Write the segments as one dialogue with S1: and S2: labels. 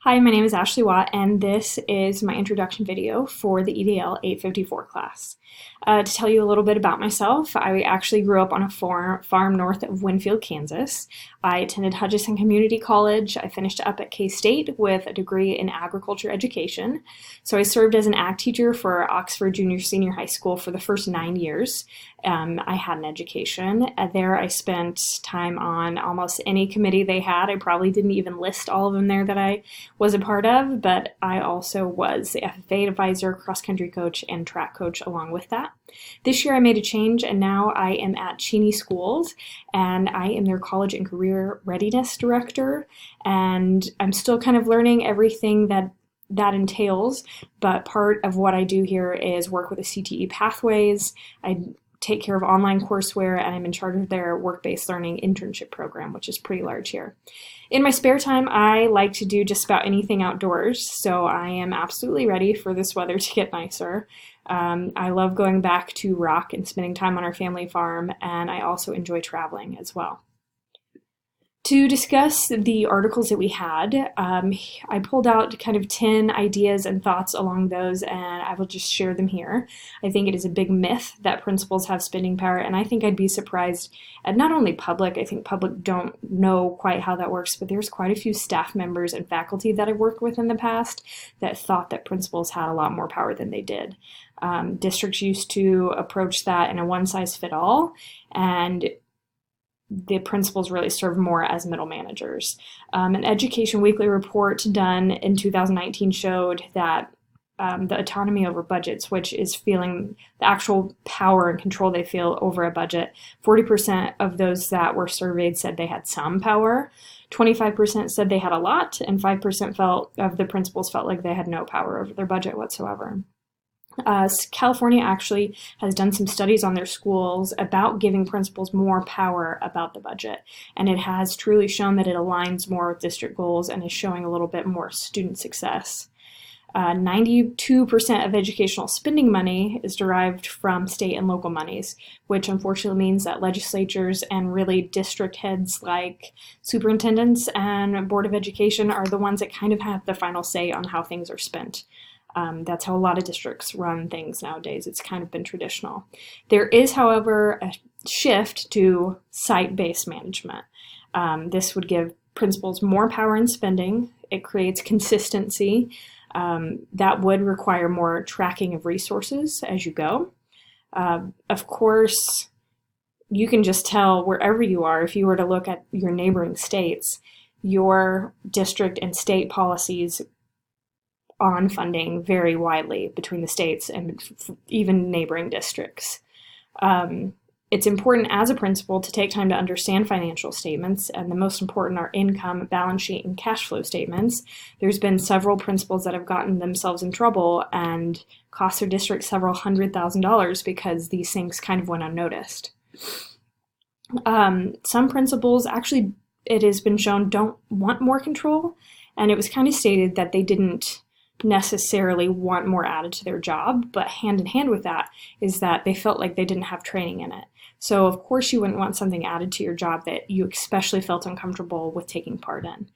S1: Hi, my name is Ashley Watt, and this is my introduction video for the EDL 854 class. To tell you a little bit about myself, I actually grew up on a farm north of Winfield, Kansas. I attended Hutchinson Community College. I finished up at K-State with a degree in agriculture education. So I served as an ag teacher for Oxford Junior Senior High School for the first 9 years. I had an education. There I spent time on almost any committee they had. I probably didn't even list all of them there that I was a part of, but I also was the FFA advisor, cross-country coach, and track coach along with that. This year I made a change, and now I am at Cheney Schools, and I am their college and career readiness director, and I'm still kind of learning everything that entails, but part of what I do here is work with the CTE pathways. I take care of online courseware, and I'm in charge of their work-based learning internship program, which is pretty large here. In my spare time, I like to do just about anything outdoors, so I am absolutely ready for this weather to get nicer. I love going back to Rock and spending time on our family farm, and I also enjoy traveling as well. To discuss the articles that we had, I pulled out kind of 10 ideas and thoughts along those, and I will just share them here. I think it is a big myth that principals have spending power, and I think I'd be surprised at not only public, I think public don't know quite how that works, but there's quite a few staff members and faculty that I've worked with in the past that thought that principals had a lot more power than they did. Districts used to approach that in a one-size-fit-all, and the principals really serve more as middle managers. An Education Weekly report done in 2019 showed that the autonomy over budgets, which is feeling the actual power and control they feel over a budget, 40% of those that were surveyed said they had some power, 25% said they had a lot, and 5% of the principals felt like they had no power over their budget whatsoever. California actually has done some studies on their schools about giving principals more power about the budget, and it has truly shown that it aligns more with district goals and is showing a little bit more student success. 92% of educational spending money is derived from state and local monies, which unfortunately means that legislatures and really district heads like superintendents and Board of Education are the ones that kind of have the final say on how things are spent. That's how a lot of districts run things nowadays. It's kind of been traditional. There is, however, a shift to site-based management. This would give principals more power in spending. It creates consistency. That would require more tracking of resources as you go. Of course, you can just tell wherever you are, if you were to look at your neighboring states, your district and state policies on funding vary widely between the states and even neighboring districts. It's important as a principal to take time to understand financial statements, and the most important are income, balance sheet, and cash flow statements. There's been several principals that have gotten themselves in trouble and cost their district several $100,000 because these things kind of went unnoticed. Some principals actually, it has been shown, don't want more control, and it was kind of stated that they didn't necessarily want more added to their job, but hand in hand with that is that they felt like they didn't have training in it. So of course you wouldn't want something added to your job that you especially felt uncomfortable with taking part in.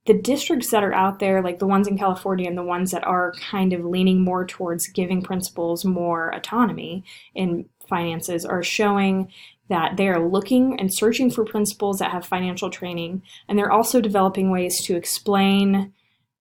S1: The districts that are out there, like the ones in California and the ones that are kind of leaning more towards giving principals more autonomy in finances, are showing that they are looking and searching for principals that have financial training, and they're also developing ways to explain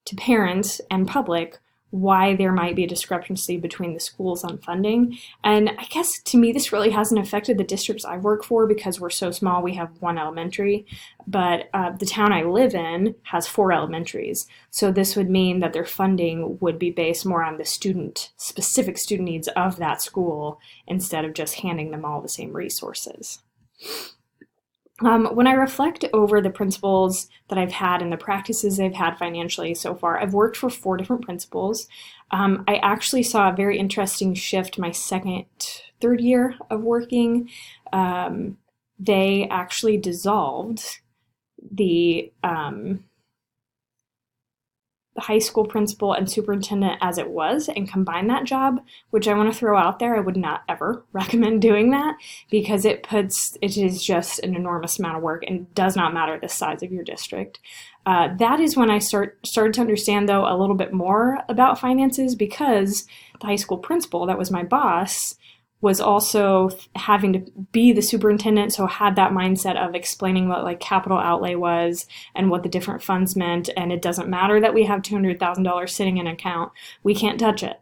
S1: to parents and public why there might be a discrepancy between the schools on funding. And I guess to me this really hasn't affected the districts I work for because we're so small. We have one elementary, but the town I live in has 4 elementaries. So this would mean that their funding would be based more on the specific student needs of that school instead of just handing them all the same resources. When I reflect over the principals that I've had and the practices they've had financially so far, I've worked for 4 different principals. I actually saw a very interesting shift my third year of working. They actually dissolved the high school principal and superintendent as it was and combine that job, which I want to throw out there. I would not ever recommend doing that because it is just an enormous amount of work and does not matter the size of your district. That is when I started to understand, though, a little bit more about finances, because the high school principal that was my boss was also having to be the superintendent, so had that mindset of explaining what like capital outlay was and what the different funds meant, and it doesn't matter that we have $200,000 sitting in an account, we can't touch it.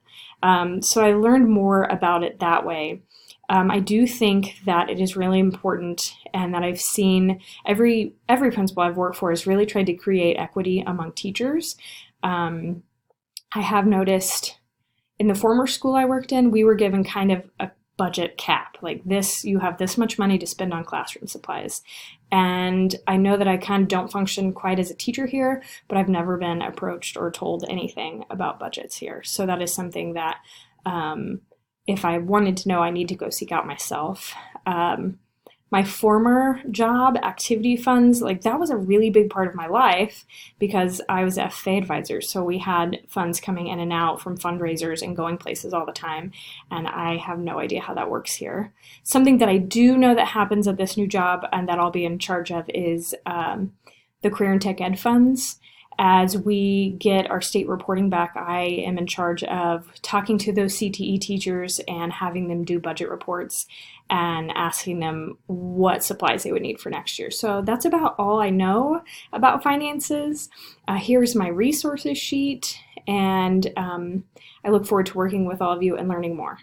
S1: So I learned more about it that way. I do think that it is really important, and that I've seen every principal I've worked for has really tried to create equity among teachers. I have noticed in the former school I worked in, we were given kind of a budget cap, like this, you have this much money to spend on classroom supplies. And I know that I kind of don't function quite as a teacher here, but I've never been approached or told anything about budgets here. So that is something that if I wanted to know, I need to go seek out myself. My former job, activity funds, like that was a really big part of my life because I was a FFA advisor. So we had funds coming in and out from fundraisers and going places all the time. And I have no idea how that works here. Something that I do know that happens at this new job and that I'll be in charge of is the career and tech ed funds. As we get our state reporting back, I am in charge of talking to those CTE teachers and having them do budget reports and asking them what supplies they would need for next year. So that's about all I know about finances. Here's my resources sheet, and I look forward to working with all of you and learning more.